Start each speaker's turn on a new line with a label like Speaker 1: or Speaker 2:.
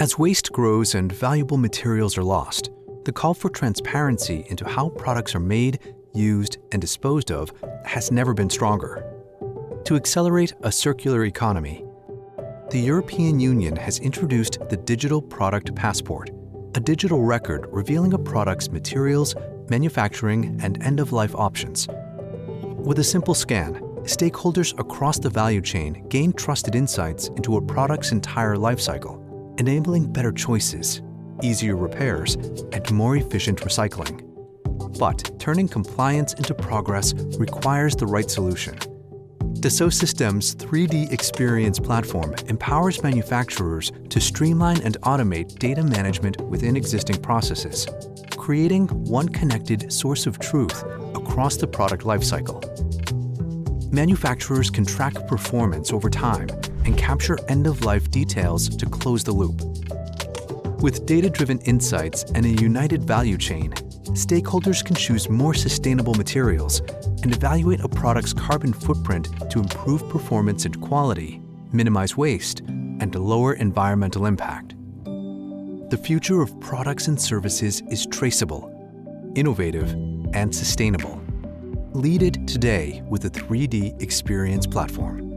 Speaker 1: As waste grows and valuable materials are lost, the call for transparency into how products are made, used, and disposed of has never been stronger. To accelerate a circular economy, the European Union has introduced the Digital Product Passport, a digital record revealing a product's materials, manufacturing, and end-of-life options. With a simple scan, stakeholders across the value chain gain trusted insights into a product's entire life cycle, enabling better choices, easier repairs, and more efficient recycling. But turning compliance into progress requires the right solution. Dassault Systèmes' 3D Experience platform empowers manufacturers to streamline and automate data management within existing processes, creating one connected source of truth across the product lifecycle. Manufacturers can track performance over time and capture end-of-life details to close the loop. With data-driven insights and a united value chain, stakeholders can choose more sustainable materials and evaluate a product's carbon footprint to improve performance and quality, minimize waste, and lower environmental impact. The future of products and services is traceable, innovative, and sustainable. Lead it today with the 3D Experience platform.